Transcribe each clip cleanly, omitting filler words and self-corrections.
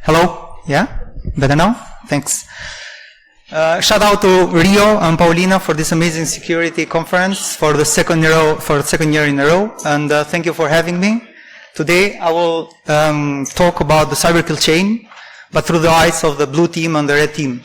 Hello? Yeah? Better now? Thanks. Shout out to Rio and Paulina for this amazing security conference for the second year in a row, and thank you for having me. Today I will talk about the cyber kill chain, but through the eyes of the blue team and the red team.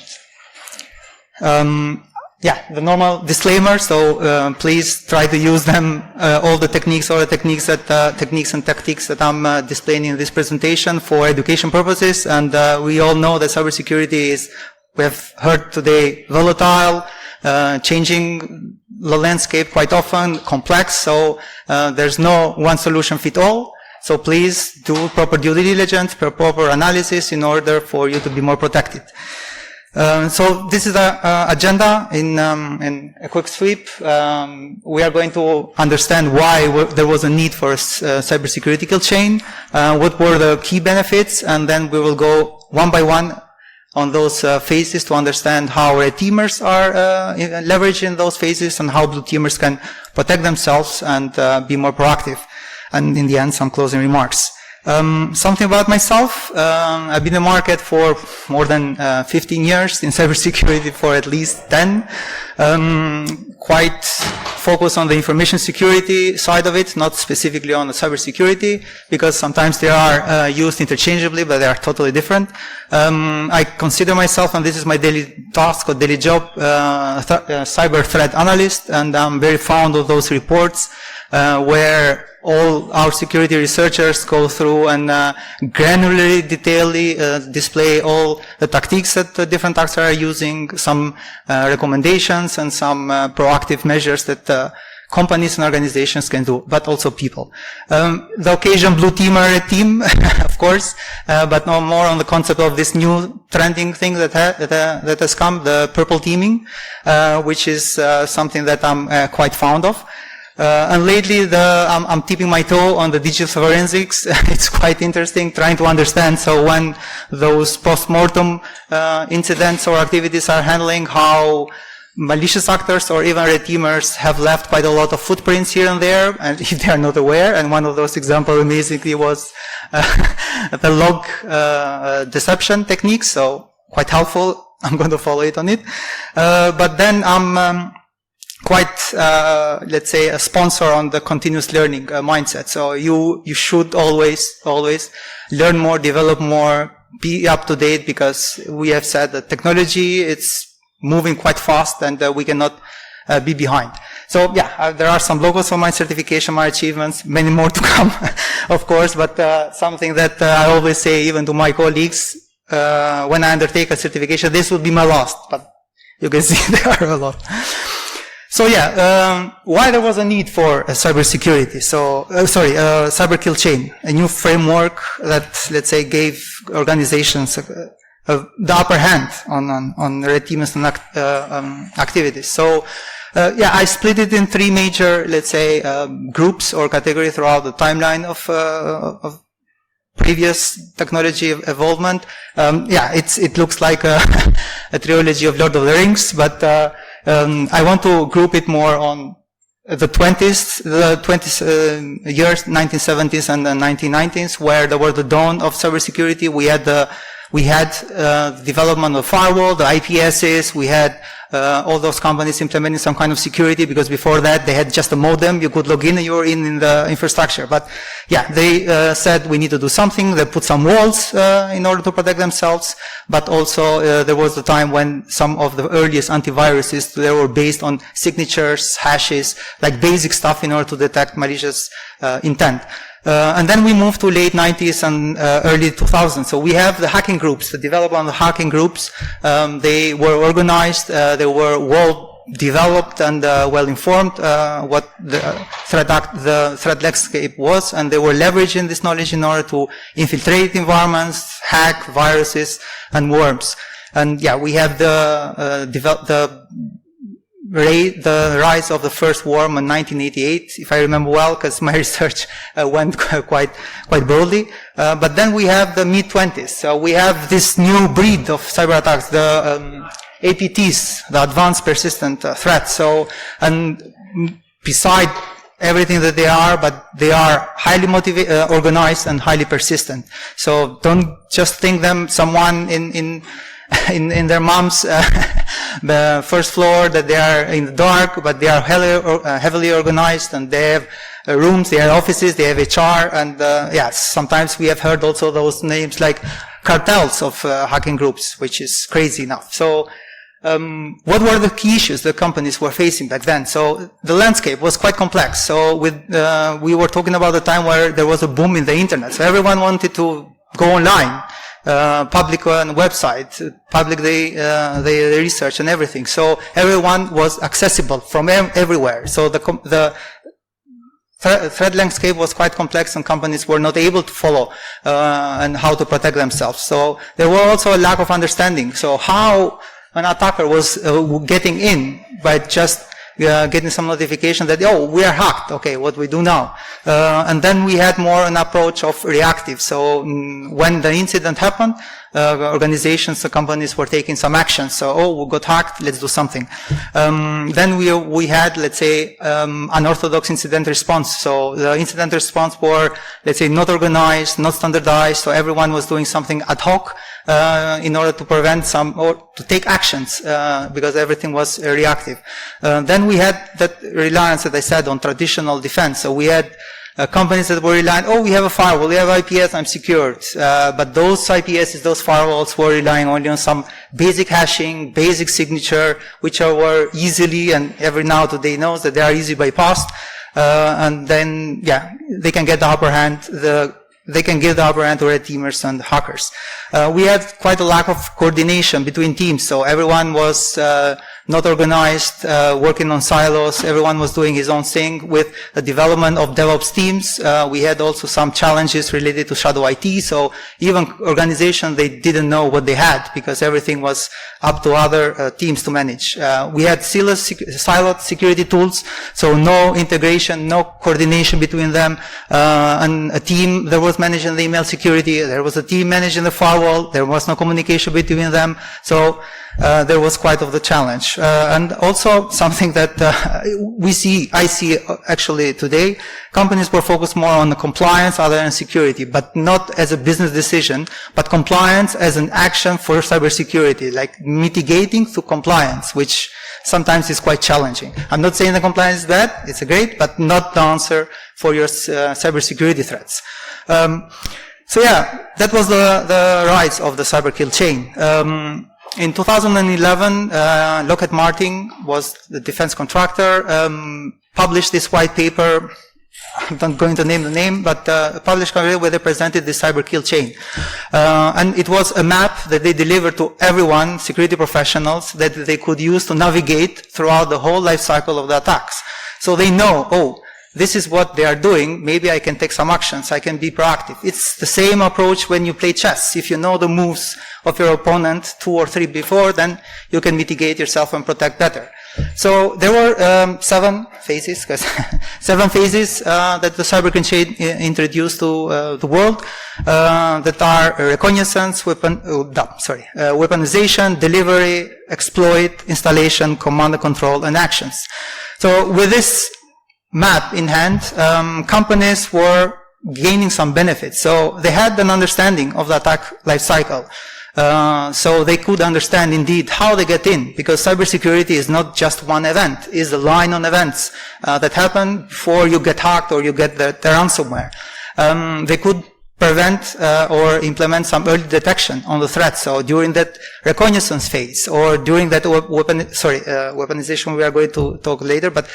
The normal disclaimer, so please try to use them, all the techniques and tactics that I'm displaying in this presentation for education purposes. And we all know that cybersecurity is, we have heard today, volatile, changing the landscape quite often, complex, so there's no one solution fit all. So please do proper due diligence, proper analysis in order for you to be more protected. So this is the agenda in a quick sweep. We are going to understand why there was a need for a cybersecurity kill chain, what were the key benefits, and then we will go one by one on those phases to understand how red teamers are leveraging those phases and how blue teamers can protect themselves and be more proactive. And in the end, some closing remarks. Something about myself. I've been in the market for more than 15 years, in cybersecurity for at least 10. Quite focused on the information security side of it, not specifically on the cybersecurity, because sometimes they are used interchangeably, but they are totally different. I consider myself, and this is my daily task or daily job, cyber threat analyst, and I'm very fond of those reports where all our security researchers go through and granularly, detailedly display all the tactics that the different actors are using, some recommendations and some proactive measures that companies and organizations can do, but also people. The occasion blue team or red team, of course, but no more on the concept of this new trending thing that has come, the purple teaming, which is something that I'm quite fond of. And lately, I'm tipping my toe on the digital forensics. It's quite interesting trying to understand. So when those post-mortem incidents or activities are handling, how malicious actors or even red teamers have left quite a lot of footprints here and there, and if they are not aware. And one of those examples, amazingly, was the log deception technique. So quite helpful. I'm going to follow it on it. But then I'm quite, let's say, a sponsor on the continuous learning mindset. So you should always learn more, develop more, be up to date, because we have said that technology, it's moving quite fast and we cannot be behind. So yeah, there are some logos on my certification, my achievements, many more to come, of course, but something that I always say even to my colleagues, when I undertake a certification, this would be my last, but you can see there are a lot. So yeah, why there was a need for cybersecurity? So, cyber kill chain, a new framework that, let's say, gave organizations the upper hand on red teams and activities. So, I split it in three major, let's say, groups or categories throughout the timeline of previous technology evolvement. It looks like a trilogy of Lord of the Rings, but I want to group it more on the 20s years, 1970s and the 1990s, where there were the dawn of cybersecurity. We had development of firewall, the IPSs, we had all those companies implementing some kind of security, because before that they had just a modem, you could log in and you were in the infrastructure. But yeah, they said we need to do something. They put some walls in order to protect themselves, but also there was the time when some of the earliest antiviruses, they were based on signatures, hashes, like basic stuff in order to detect malicious intent. And then we moved to late 90s and early 2000s. So we have the hacking groups, the development of the hacking groups. They were organized, they were well developed and well informed what the threat landscape was, and they were leveraging this knowledge in order to infiltrate environments, hack viruses and worms. And yeah, we have the rise of the first worm in 1988, if I remember well, because my research went quite broadly. But then we have the mid-20s. So we have this new breed of cyber attacks, the APTs, the advanced persistent threats. So, and beside everything that they are, but they are highly organized and highly persistent. So don't just think them someone in their mom's the first floor, that they are in the dark, but they are heavily organized, and they have rooms, they have offices, they have HR, and yes, sometimes we have heard also those names like cartels of hacking groups, which is crazy enough. So what were the key issues the companies were facing back then? So the landscape was quite complex. So we were talking about the time where there was a boom in the internet. So everyone wanted to go online, public website, public the research and everything. So everyone was accessible from everywhere. So the threat landscape was quite complex, and companies were not able to follow and how to protect themselves. So there was also a lack of understanding. So how an attacker was getting in by just getting some notification that, oh, we are hacked. Okay, what we do now? And then we had more an approach of reactive. So when the incident happened, organizations, the companies were taking some action. So, oh, we got hacked, let's do something. Then we had, let's say, unorthodox incident response. So the incident response were, let's say, not organized, not standardized. So everyone was doing something ad hoc in order to prevent some or to take actions because everything was reactive. Then we had that reliance, as I said, on traditional defense. So we had companies that were relying, oh, we have a firewall, we have IPS, I'm secured. But those IPSs, those firewalls were relying only on some basic hashing, basic signature, which were easily, and every now today knows that they are easily bypassed. And then, yeah, they can get the upper hand, they can give the upper hand to red teamers and hackers. We had quite a lack of coordination between teams, so everyone was not organized, working on silos. Everyone was doing his own thing. With the development of DevOps teams, we had also some challenges related to shadow IT. So even organizations, they didn't know what they had because everything was up to other teams to manage. We had siloed security tools, so no integration, no coordination between them. And a team that was managing the email security, there was a team managing the firewall, there was no communication between them. So there was quite of the challenge. And also something that I see actually today, companies were focused more on the compliance other than security, but not as a business decision, but compliance as an action for cybersecurity, like mitigating through compliance, which sometimes is quite challenging. I'm not saying the compliance is bad, it's great, but not the answer for your cybersecurity threats. So yeah, that was the rise of the cyber kill chain. In 2011, Lockheed Martin was the defense contractor, published this white paper. I'm not going to name the name, but published where they presented the cyber kill chain. And it was a map that they delivered to everyone, security professionals, that they could use to navigate throughout the whole life cycle of the attacks. So they know, oh, this is what they are doing, maybe I can take some actions, I can be proactive. It's the same approach when you play chess. If you know the moves of your opponent 2 or 3 before, then you can mitigate yourself and protect better. So there were 7 phases, that the cyber kill chain introduced to the world, that are reconnaissance, weaponization, delivery, exploit, installation, command and control, and actions. So with this map in hand, companies were gaining some benefits. So they had an understanding of the attack life cycle. So they could understand indeed how they get in, because cybersecurity is not just one event, it's a line on events that happen before you get hacked or you get the ransomware. They could prevent or implement some early detection on the threat. So during that reconnaissance phase, or during that weaponization we are going to talk later, but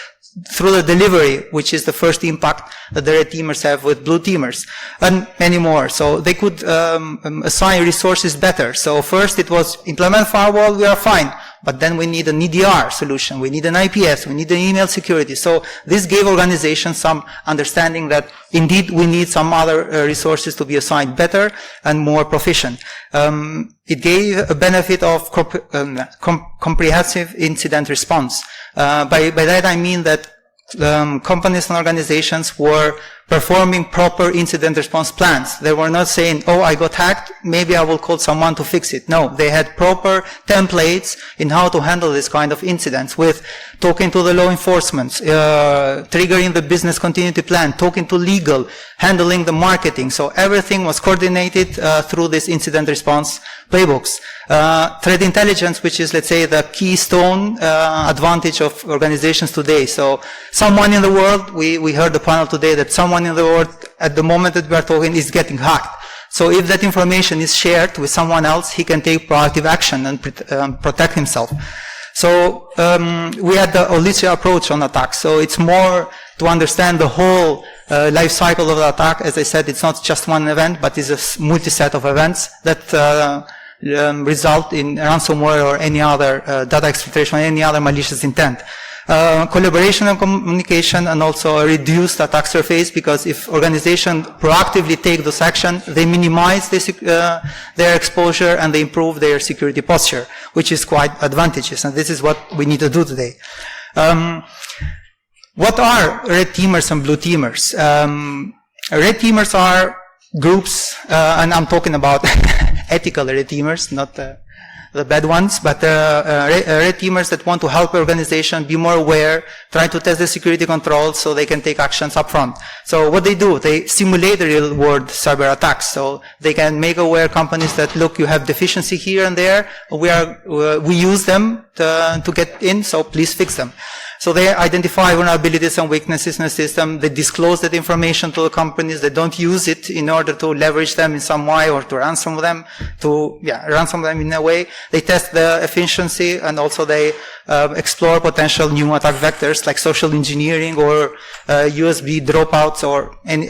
through the delivery, which is the first impact that the red teamers have with blue teamers, and many more. So they could assign resources better. So first it was implement firewall, we are fine. But then we need an EDR solution, we need an IPS, we need an email security. So this gave organizations some understanding that indeed we need some other resources to be assigned better and more proficient. It gave a benefit of comprehensive incident response. By that I mean that companies and organizations were performing proper incident response plans. They were not saying, oh, I got hacked, maybe I will call someone to fix it. No, they had proper templates in how to handle this kind of incidents, with talking to the law enforcement, triggering the business continuity plan, talking to legal, handling the marketing. So everything was coordinated through this incident response playbooks. Threat intelligence, which is, let's say, the keystone advantage of organizations today. So someone in the world, we heard the panel today that someone in the world at the moment that we are talking is getting hacked. So if that information is shared with someone else, he can take proactive action and protect himself. So we had the holistic approach on attacks. So it's more to understand the whole life cycle of the attack. As I said, it's not just one event, but it's a multi-set of events that result in ransomware or any other data exfiltration or any other malicious intent. Collaboration and communication, and also a reduced attack surface, because if organizations proactively take those actions, they minimize their exposure and they improve their security posture, which is quite advantageous, and this is what we need to do today. What are red teamers and blue teamers? Red teamers are groups, and I'm talking about ethical red teamers, not the bad ones, but red teamers that want to help the organization be more aware, try to test the security controls so they can take actions up front. So what they do, they simulate the real world cyber attacks. So they can make aware companies that, look, you have deficiency here and there, we use them to get in, so please fix them. So they identify vulnerabilities and weaknesses in the system. They disclose that information to the companies. They don't use it in order to leverage them in some way or to ransom them, ransom them in a way. They test the efficiency, and also they explore potential new attack vectors like social engineering or USB dropouts or any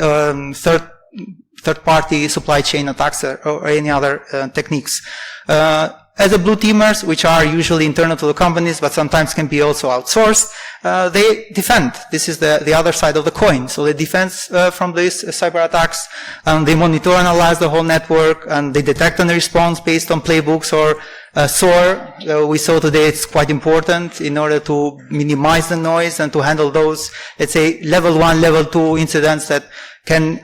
third-party supply chain attacks or any other techniques. As a blue teamers, which are usually internal to the companies, but sometimes can be also outsourced, they defend. This is the other side of the coin. So they defend from these cyber attacks, and they monitor and analyze the whole network, and they detect and response based on playbooks or SOAR. We saw today it's quite important in order to minimize the noise and to handle those, let's say, level 1, level 2 incidents that can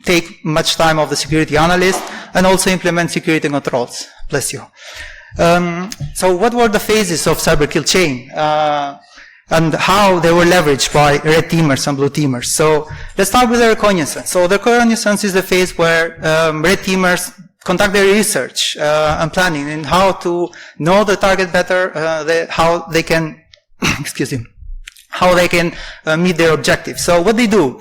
take much time of the security analyst, and also implement security controls. Bless you. So what were the phases of cyber kill chain and how they were leveraged by red teamers and blue teamers? So let's start with the reconnaissance. So the reconnaissance is the phase where red teamers conduct their research and planning in how to know the target better, how they can, excuse me, how they can meet their objectives. So what they do,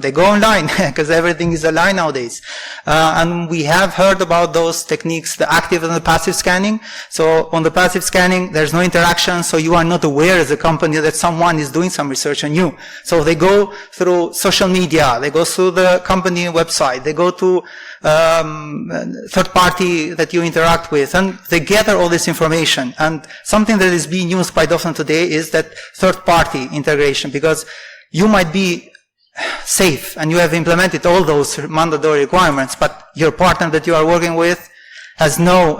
they go online, because everything is online nowadays. And we have heard about those techniques, the active and the passive scanning. So on the passive scanning, there's no interaction, so you are not aware as a company that someone is doing some research on you. So they go through social media, they go through the company website, they go to third party that you interact with, and they gather all this information. And something that is being used quite often today is that third party integration, because you might be safe and you have implemented all those mandatory requirements, but your partner that you are working with has no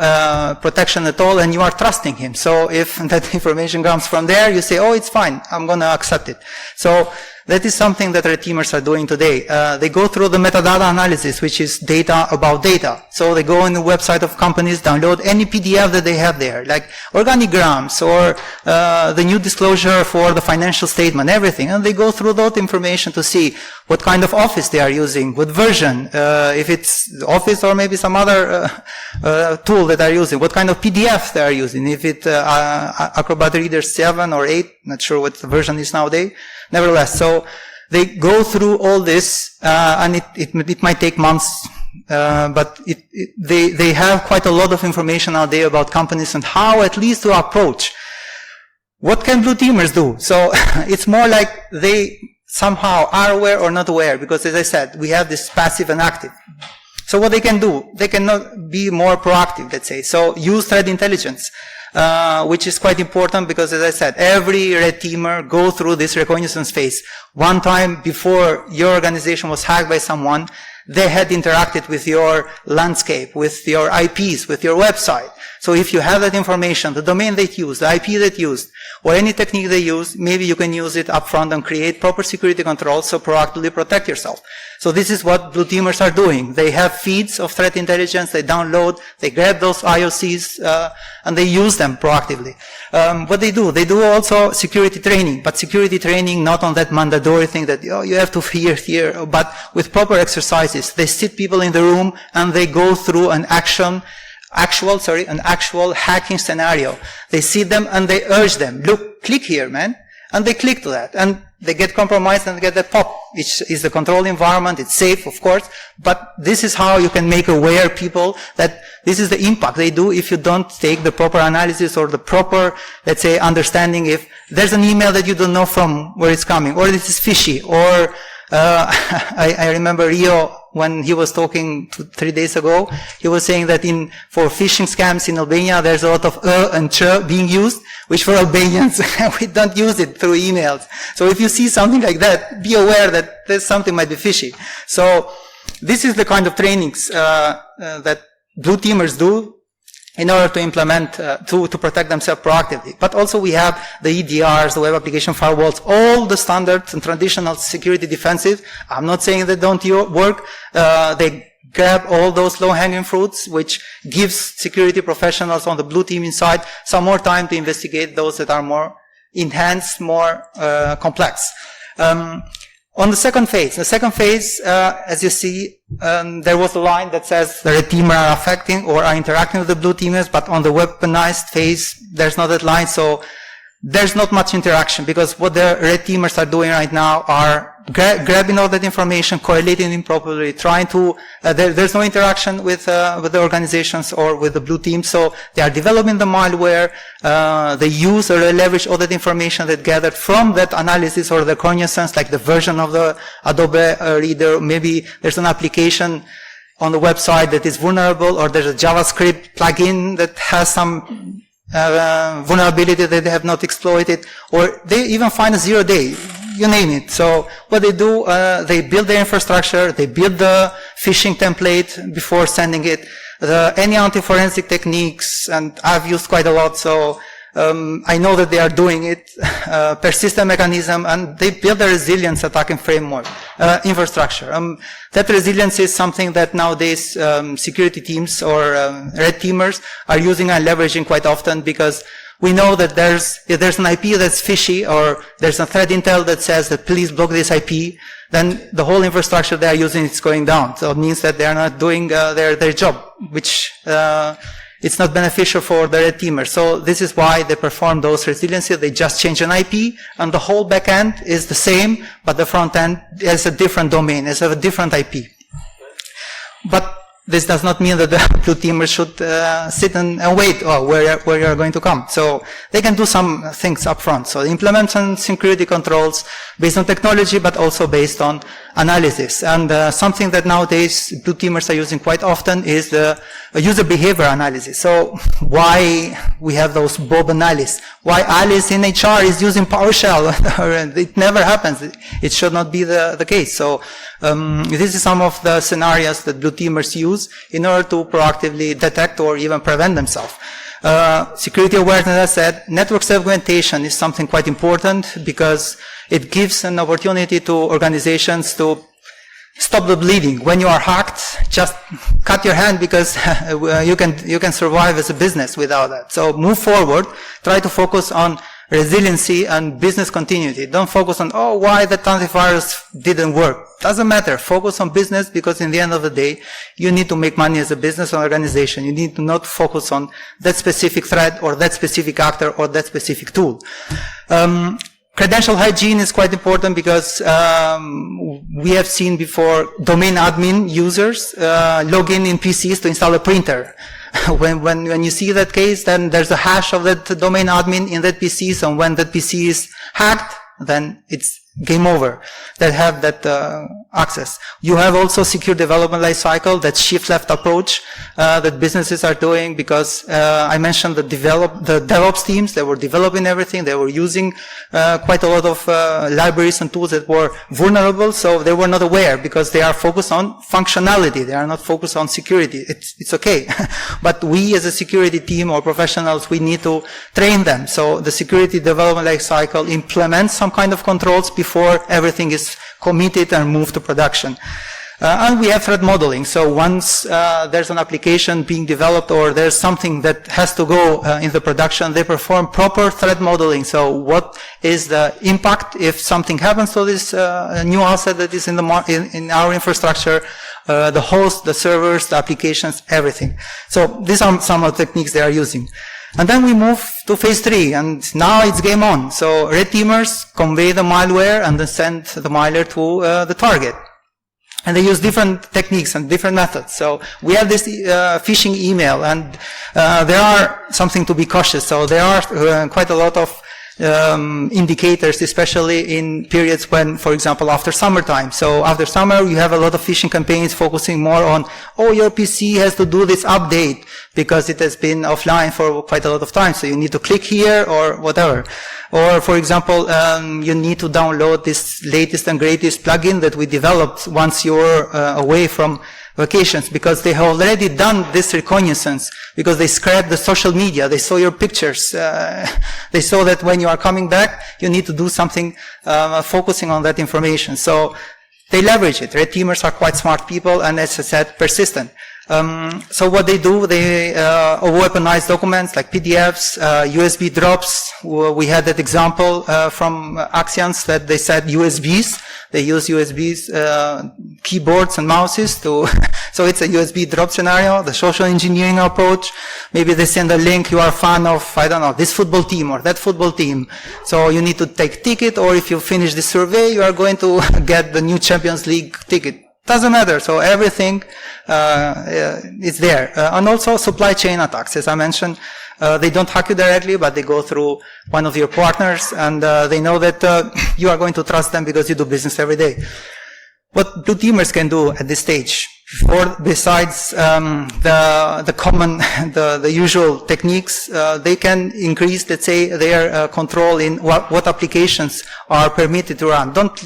protection at all, and you are trusting him. So if that information comes from there, you say, oh, it's fine, I'm going to accept it. So that is something that red teamers are doing today. They go through the metadata analysis, which is data about data. So they go on the website of companies, download any PDF that they have there, like organigrams or the new disclosure for the financial statement, everything. And they go through that information to see what kind of Office they are using, what version, if it's Office or maybe some other tool that they're using, what kind of PDF they are using, if it's Acrobat Reader 7 or 8, not sure what the version is nowadays. Nevertheless, so they go through all this, and it might take months, but they have quite a lot of information out there about companies and how at least to approach. What can blue teamers do? So it's more like they somehow are aware or not aware, because as I said, we have this passive and active. So what they can do, they cannot be more proactive, let's say. So use threat intelligence. Which is quite important, because as I said, every red teamer go through this reconnaissance phase. One time before your organization was hacked by someone, they had interacted with your landscape, with your IPs, with your website. So if you have that information, the domain they used, the IP they used, or any technique they use, maybe you can use it upfront and create proper security controls so proactively protect yourself. So this is what blue teamers are doing. They have feeds of threat intelligence, they download, they grab those IOCs, and they use them proactively. What they do also security training, but security training not on that mandatory thing that, oh, you have to here, but with proper exercises. They sit people in the room and they go through an actual hacking scenario. They see them and they urge them, look, click here, man. And they click to that. And they get compromised and get that pop. Which is the controlled environment. It's safe, of course. But this is how you can make aware people that this is the impact they do if you don't take the proper analysis or the proper, let's say, understanding if there's an email that you don't know from where it's coming, or this is fishy, or I remember Rio, when he was talking 3 days ago, he was saying that for phishing scams in Albania, there's a lot of and ch being used, which for Albanians, we don't use it through emails. So if you see something like that, be aware that there's something might be fishy. So this is the kind of trainings that blue teamers do in order to implement, to protect themselves proactively. But also we have the EDRs, the web application firewalls, all the standards and traditional security defenses. I'm not saying they don't work. They grab all those low-hanging fruits, which gives security professionals on the blue team inside some more time to investigate those that are more enhanced, more complex. On the second phase, as you see, there was a line that says the red teamers are affecting or are interacting with the blue teamers, but on the weaponized phase, there's not that line, so there's not much interaction, because what the red teamers are doing right now are grabbing all that information, correlating it properly, trying to, there's no interaction with the organizations or with the blue team, so they are developing the malware, they use or they leverage all that information that gathered from that analysis or the reconnaissance, like the version of the Adobe Reader. Maybe there's an application on the website that is vulnerable, or there's a JavaScript plugin that has some vulnerability that they have not exploited, or they even find a 0-day, you name it. So what they do, they build the infrastructure, they build the phishing template before sending it, any anti-forensic techniques, and I've used quite a lot, so I know that they are doing it, persistent mechanism, and they build a resilience attacking framework, infrastructure. That resilience is something that nowadays security teams or red teamers are using and leveraging quite often, because we know that if there's an IP that's fishy, or there's a threat intel that says that please block this IP, then the whole infrastructure they are using is going down. So it means that they are not doing their job, which it's not beneficial for the red teamers. So this is why they perform those resiliency. They just change an IP, and the whole back end is the same, but the front end is a different domain, is a different IP. But this does not mean that the blue teamers should sit and wait where you are going to come. So they can do some things up front. So implement some security controls based on technology, but also based on analysis. And something that nowadays blue teamers are using quite often is the user behavior analysis. So why we have those Bob analysis? Why Alice in HR is using PowerShell? It never happens. It should not be the case. So this is some of the scenarios that blue teamers use in order to proactively detect or even prevent themselves. Security awareness, as I said, network segmentation is something quite important, because it gives an opportunity to organizations to stop the bleeding. When you are hacked, just cut your hand, because you can survive as a business without that. So move forward, try to focus on resiliency and business continuity. Don't focus on, why that antivirus didn't work. Doesn't matter. Focus on business, because in the end of the day, you need to make money as a business or organization. You need to not focus on that specific threat or that specific actor or that specific tool. Credential hygiene is quite important, because we have seen before domain admin users log in PCs to install a printer. When you see that case, then there's a hash of that domain admin in that PC, so when that PC is hacked, then it's game over. They have that access. You have also secure development lifecycle, that shift-left approach that businesses are doing, because I mentioned the DevOps teams. They were developing everything. They were using quite a lot of libraries and tools that were vulnerable, so they were not aware, because they are focused on functionality. They are not focused on security. It's okay. But we as a security team or professionals, we need to train them. So the security development lifecycle implements some kind of controls before everything is committed and moved to production. And we have threat modeling. So once there's an application being developed or there's something that has to go in the production, they perform proper threat modeling. So what is the impact if something happens to this new asset that is in our infrastructure, the host, the servers, the applications, everything. So these are some of the techniques they are using. And then we move to phase 3, and now it's game on. So red teamers convey the malware and then send the malware to the target. And they use different techniques and different methods. So we have this phishing email, and there are something to be cautious. So there are quite a lot of indicators, especially in periods when, for example, after summertime. So after summer, you have a lot of phishing campaigns focusing more on, oh, your PC has to do this update because it has been offline for quite a lot of time. So you need to click here or whatever. Or, for example, you need to download this latest and greatest plugin that we developed once you're away from vacations, because they have already done this reconnaissance, because they scraped the social media, they saw your pictures, they saw that when you are coming back, you need to do something focusing on that information. So they leverage it. Red teamers are quite smart people, and as I said, persistent. So what they do, they weaponize documents like PDFs, USB drops. We had that example from Axians that they said USBs. They use USBs, keyboards and mouses to, so it's a USB drop scenario, the social engineering approach. Maybe they send a link, you are a fan of, I don't know, this football team or that football team. So you need to take ticket, or if you finish the survey, you are going to get the new Champions League ticket. Doesn't matter. So everything is there. And also supply chain attacks, as I mentioned. They don't hack you directly, but they go through one of your partners, and they know that you are going to trust them because you do business every day. What blue teamers can do at this stage, besides the common, the usual techniques, they can increase, let's say, their control in what applications are permitted to run. Don't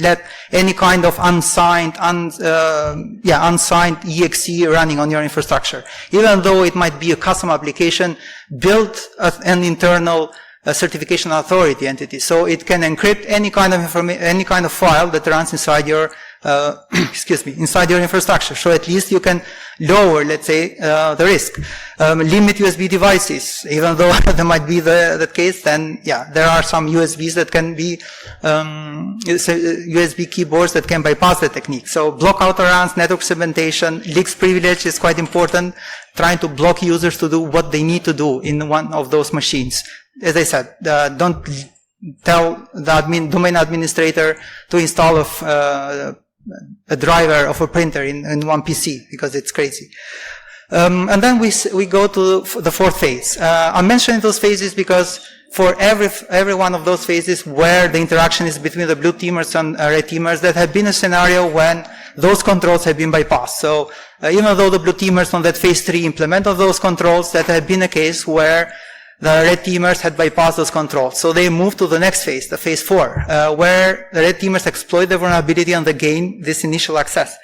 let any kind of unsigned exe running on your infrastructure. Even though it might be a custom application, build an internal certification authority entity, so it can encrypt any kind of file that runs inside your inside your infrastructure. So at least you can lower, let's say, the risk. Limit USB devices, even though there might be that case, then yeah, there are some USBs that can be USB keyboards that can bypass the technique. So block out-runs, network segmentation, leaks privilege is quite important. Trying to block users to do what they need to do in one of those machines. As I said, don't tell the domain administrator to install a driver of a printer in one PC, because it's crazy. And then we go to the fourth phase. I'm mentioning those phases because for every one of those phases where the interaction is between the blue teamers and red teamers, that have been a scenario when those controls have been bypassed. So even though the blue teamers on that phase 3 implemented those controls, that had been a case where the red teamers had bypassed those controls. So they moved to the next phase, the phase 4, where the red teamers exploit the vulnerability and they gain this initial access.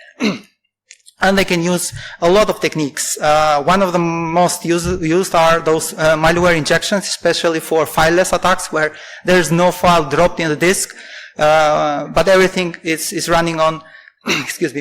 And they can use a lot of techniques. One of the most used are those malware injections, especially for fileless attacks, where there's no file dropped in the disk, but everything is running on,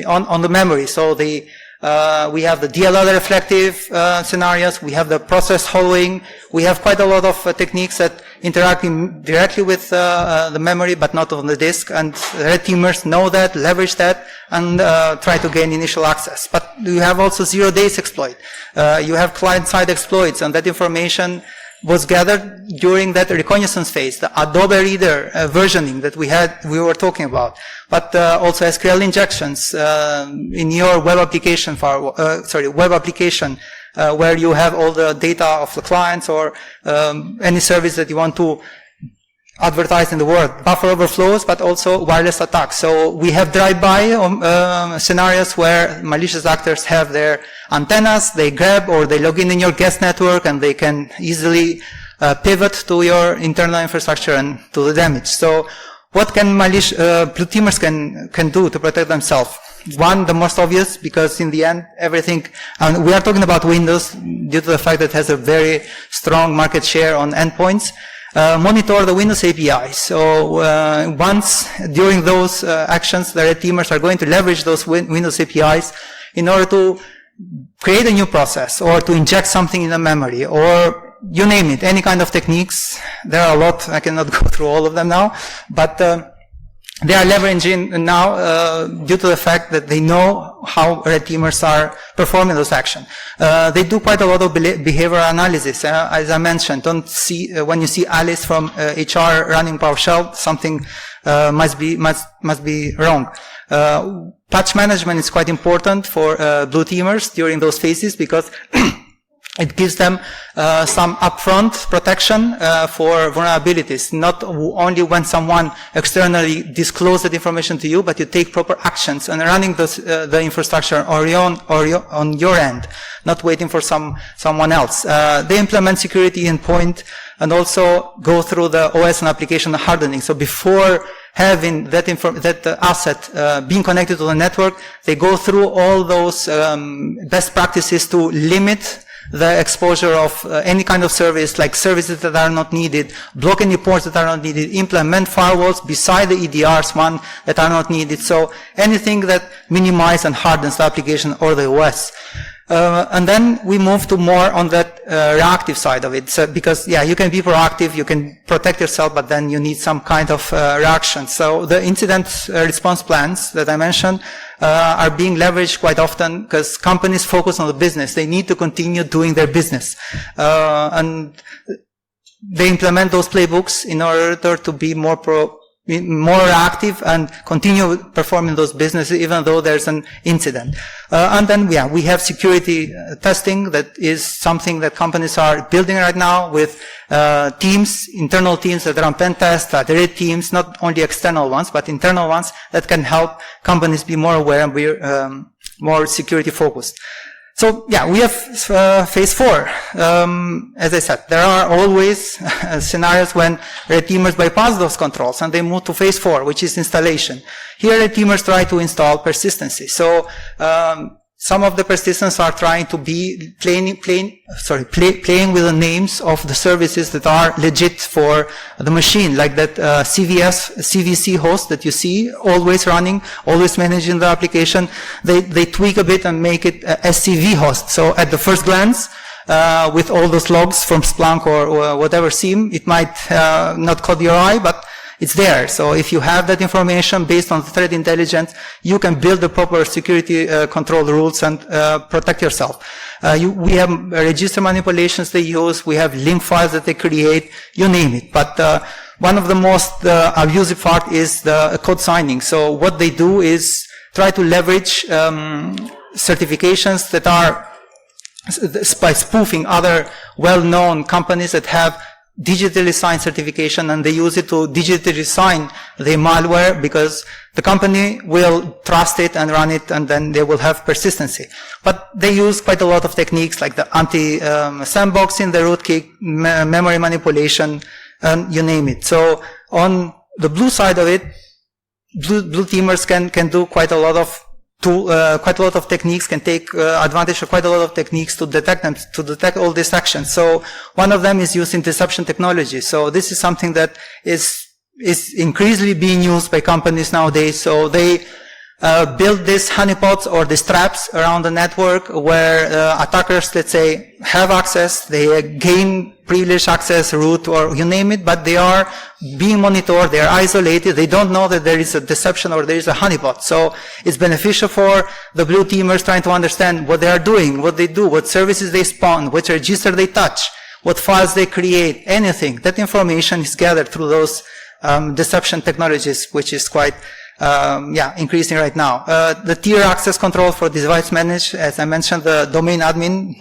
on the memory. So we have the DLL reflective scenarios, we have the process hollowing, we have quite a lot of techniques that interact directly with the memory but not on the disk, and red teamers know that, leverage that, and try to gain initial access. But you have also 0 days exploit. You have client-side exploits, and that information was gathered during that reconnaissance phase, the Adobe Reader versioning that we were talking about, but also SQL injections in your web application where you have all the data of the clients or any service that you want to advertised in the world, buffer overflows, but also wireless attacks. So we have drive-by scenarios where malicious actors have their antennas, they grab or they log in your guest network, and they can easily pivot to your internal infrastructure and do the damage. So what can blue teamers can do to protect themselves? One, the most obvious, because in the end, everything, and we are talking about Windows due to the fact that it has a very strong market share on endpoints. Monitor the Windows APIs. So once during those actions, the red teamers are going to leverage those Windows APIs in order to create a new process or to inject something in the memory, or you name it, any kind of techniques. There are a lot. I cannot go through all of them now, but they are leveraging now due to the fact that they know how red teamers are performing those actions. They do quite a lot of behavioral analysis. As I mentioned, don't see when you see Alice from HR running PowerShell, something must be wrong. Patch management is quite important for blue teamers during those phases, because it gives them some upfront protection for vulnerabilities, not only when someone externally discloses that information to you, but you take proper actions and running the infrastructure on your end, not waiting for someone else. They implement security endpoint and also go through the OS and application hardening. So before having that asset being connected to the network, they go through all those best practices to limit the exposure of any kind of service, like services that are not needed, block any ports that are not needed, implement firewalls beside the EDRs one that are not needed. So anything that minimizes and hardens the application or the OS. And then we move to more on that reactive side of it. So because, yeah, you can be proactive, you can protect yourself, but then you need some kind of reaction. So the incident response plans that I mentioned are being leveraged quite often because companies focus on the business. They need to continue doing their business. And they implement those playbooks in order to be more reactive and continue performing those businesses even though there's an incident. And then, yeah, we have security testing. That is something that companies are building right now with teams, internal teams that run pen tests, red teams, not only external ones, but internal ones that can help companies be more aware and be more security focused. So, yeah, we have phase 4. As I said, there are always scenarios when red teamers bypass those controls and they move to phase 4, which is installation. Here, red teamers try to install persistency. So, some of the persistence are trying to be playing with the names of the services that are legit for the machine, like that CVC host that you see, always running, always managing the application. They tweak a bit and make it SCV host. So at the first glance, with all those logs from Splunk or whatever SIEM, it might not caught your eye, but it's there. So if you have that information based on the threat intelligence, you can build the proper security control rules and protect yourself. We have register manipulations they use. We have link files that they create. You name it. But one of the most abusive part is the code signing. So what they do is try to leverage certifications that are by spoofing other well-known companies that have digitally signed certification, and they use it to digitally sign the malware because the company will trust it and run it, and then they will have persistency. But they use quite a lot of techniques like the anti-sandboxing, the rootkit, memory manipulation, and you name it. So on the blue side of it, blue teamers can do quite a lot of techniques, can take advantage of quite a lot of techniques to detect all these actions. So one of them is using deception technology. So this is something that is increasingly being used by companies nowadays. So they build these honeypots or these traps around the network where attackers, let's say, have access, they gain privileged access, root, or you name it, but they are being monitored, they are isolated, they don't know that there is a deception or there is a honeypot. So it's beneficial for the blue teamers trying to understand what they are doing, what they do, what services they spawn, which register they touch, what files they create, anything. That information is gathered through those deception technologies, which is quite increasing right now. The tier access control for device manage, as I mentioned, the domain admin,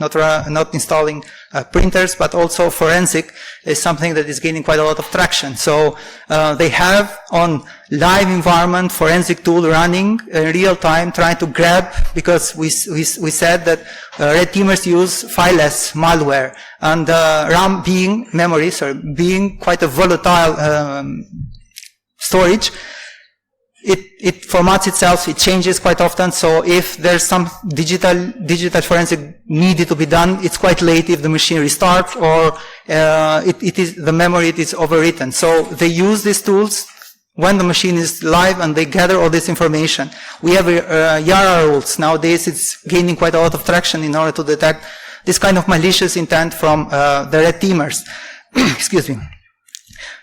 not installing printers, but also forensic is something that is gaining quite a lot of traction. So they have on live environment forensic tool running in real time, trying to grab, because we said that red teamers use fileless malware, and RAM being memory, being quite a volatile storage. It formats itself, it changes quite often, so if there's some digital forensic needed to be done, it's quite late if the machine restarts, or the memory is overwritten. So they use these tools when the machine is live, and they gather all this information. We have YARA rules. Nowadays it's gaining quite a lot of traction in order to detect this kind of malicious intent from the red teamers. Excuse me.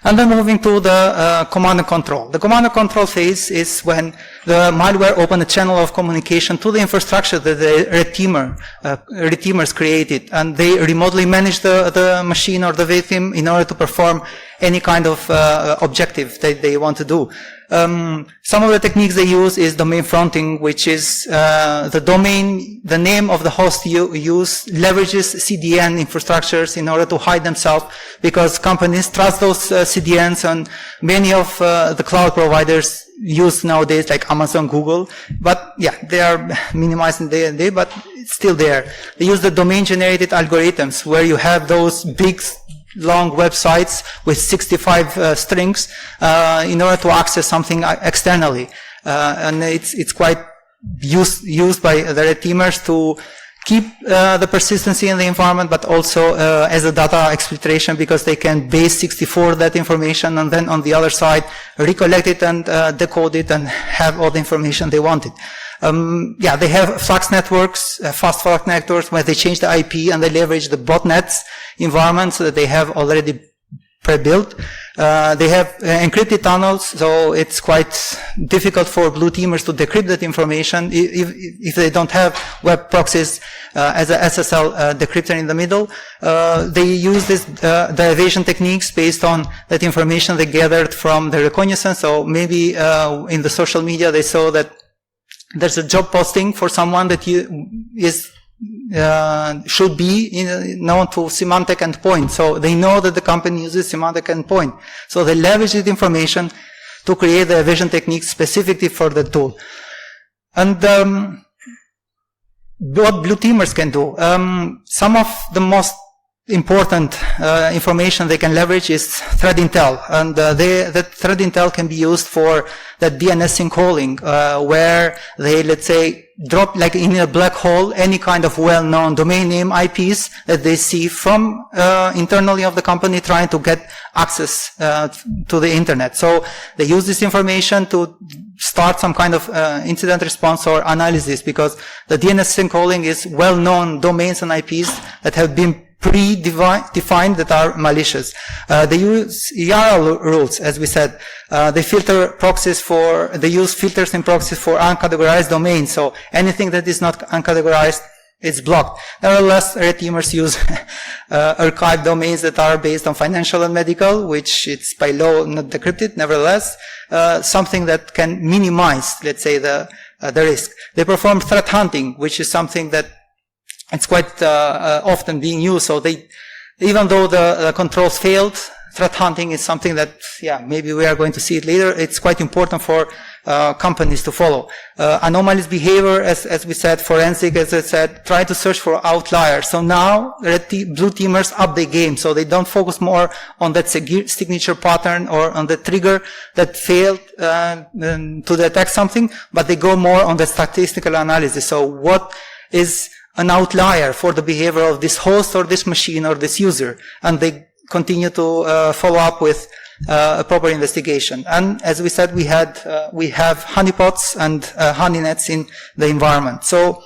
And then moving to the command and control. The command and control phase is when the malware opens a channel of communication to the infrastructure that the red teamers created, and they remotely manage the machine or the victim in order to perform any kind of objective that they want to do. Some of the techniques they use is domain fronting, which is the name of the host you use leverages CDN infrastructures in order to hide themselves, because companies trust those CDNs, and many of the cloud providers use nowadays, like Amazon, Google, but yeah, they are minimizing day and day, but it's still there. They use the domain generated algorithms, where you have those big long websites with 65 strings in order to access something externally, and it's quite used by the red teamers to keep the persistency in the environment, but also as a data exfiltration, because they can base 64 that information, and then on the other side recollect it and decode it and have all the information they wanted. They have fast networks, fast flash networks, where they change the IP and they leverage the botnets environments that they have already pre-built. They have encrypted tunnels, so it's quite difficult for blue teamers to decrypt that information if they don't have web proxies as a SSL decryptor in the middle. They use the evasion techniques based on that information they gathered from the reconnaissance. So maybe in the social media they saw that there's a job posting for someone that should be known to Symantec endpoint. So they know that the company uses Symantec endpoint. So they leverage the information to create the evasion technique specifically for the tool. And what blue teamers can do. Some of the most important information they can leverage is threat intel, and that threat intel can be used for the DNS calling, where they, let's say, drop like in a black hole any kind of well-known domain name IPs that they see from internally of the company trying to get access to the internet. So they use this information to start some kind of incident response or analysis, because the DNS calling is well-known domains and IPs that have been pre-defined that are malicious. They use YARA rules, as we said. They use filters and proxies for uncategorized domains. So anything that is not uncategorized is blocked. Nevertheless, red teamers use archived domains that are based on financial and medical, which it's by law not decrypted. Nevertheless, something that can minimize, let's say, the risk. They perform threat hunting, which is something that it's quite often being used. So even though the controls failed, threat hunting is something that, maybe we are going to see it later. It's quite important for companies to follow. Anomalous behavior, as we said, forensic, as I said, try to search for outliers. So now blue teamers up the game, so they don't focus more on that signature pattern or on the trigger that failed to detect something, but they go more on the statistical analysis. So what is an outlier for the behavior of this host or this machine or this user, and they continue to follow up with a proper investigation. And as we said, we have honeypots and honeynets in the environment. So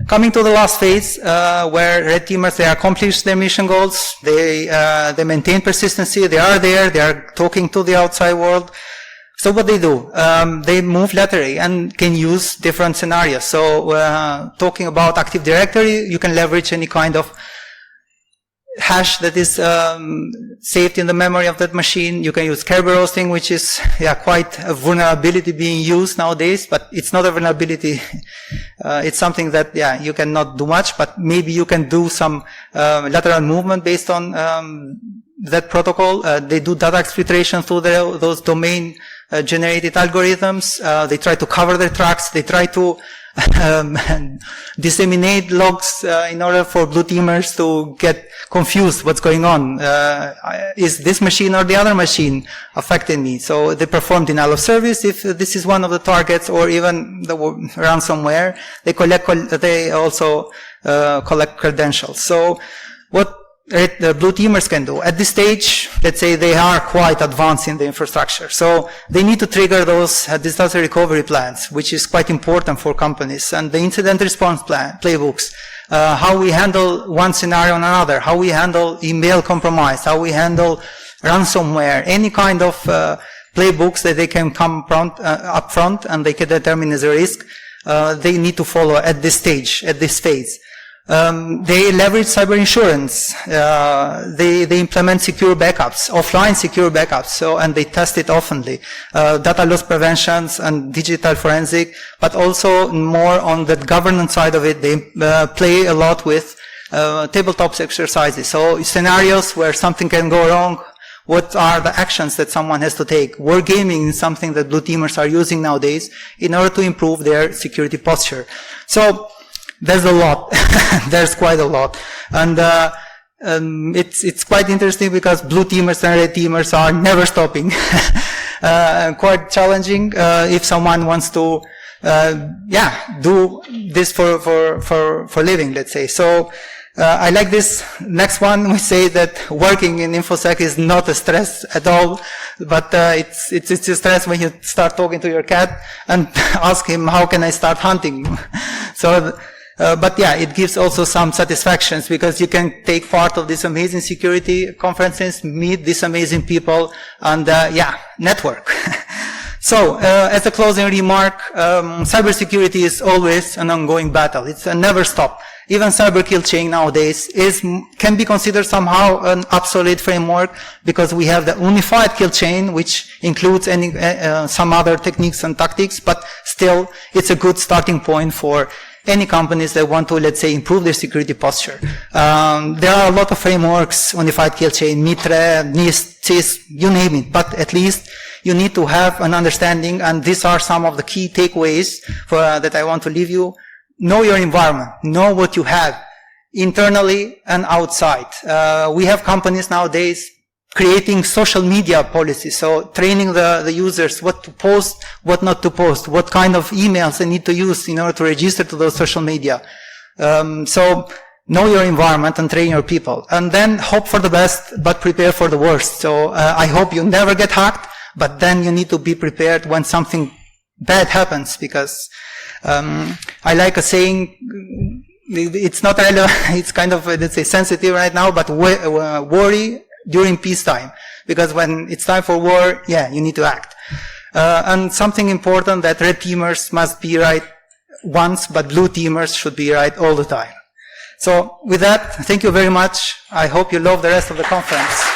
coming to the last phase, where red teamers, they accomplish their mission goals, they maintain persistency, they are there, they are talking to the outside world. So what they do, they move laterally and can use different scenarios. So talking about Active Directory, you can leverage any kind of hash that is saved in the memory of that machine. You can use Kerberos thing, which is quite a vulnerability being used nowadays, but it's not a vulnerability. It's something that you cannot do much, but maybe you can do some lateral movement based on that protocol. They do data exfiltration through those domain generated algorithms. They try to cover their tracks. They try to disseminate logs in order for blue teamers to get confused what's going on. Is this machine or the other machine affecting me? So they perform denial of service if this is one of the targets, or even the ransomware. They also collect credentials. So what the blue teamers can do at this stage, let's say they are quite advanced in the infrastructure, so they need to trigger those disaster recovery plans, which is quite important for companies, and the incident response playbooks, how we handle one scenario and another, how we handle email compromise, how we handle ransomware, any kind of playbooks that they can come up front and they can determine as a risk, they need to follow at this stage, at this phase. They leverage cyber insurance. They implement secure backups, offline secure backups, and they test it oftenly. Data loss preventions and digital forensic, but also more on the governance side of it. They play a lot with tabletop exercises. So scenarios where something can go wrong. What are the actions that someone has to take? Wargaming is something that blue teamers are using nowadays in order to improve their security posture. So there's a lot. There's quite a lot. And it's quite interesting because blue teamers and red teamers are never stopping. Quite challenging if someone wants to do this for living, let's say. So I like this next one. We say that working in InfoSec is not a stress at all, but it's a stress when you start talking to your cat and ask him, how can I start hunting? So but it gives also some satisfactions because you can take part of these amazing security conferences, meet these amazing people, and network. So, as a closing remark, cybersecurity is always an ongoing battle. It's a never stop. Even cyber kill chain nowadays can be considered somehow an obsolete framework because we have the unified kill chain, which includes some other techniques and tactics, but still it's a good starting point for any companies that want to, let's say, improve their security posture. There are a lot of frameworks, unified kill chain, Mitre, NIST, CIS, you name it, but at least you need to have an understanding, and these are some of the key takeaways that I want to leave you. Know your environment. Know what you have internally and outside. We have companies nowadays creating social media policies, so training the users what to post, what not to post, what kind of emails they need to use in order to register to those social media. So know your environment and train your people. And then hope for the best, but prepare for the worst. So I hope you never get hacked, but then you need to be prepared when something bad happens, because I like a saying, it's not relevant, it's kind of, let's say, sensitive right now, but worry during peacetime, because when it's time for war, you need to act. And something important, that red teamers must be right once, but blue teamers should be right all the time. So with that, thank you very much. I hope you love the rest of the conference.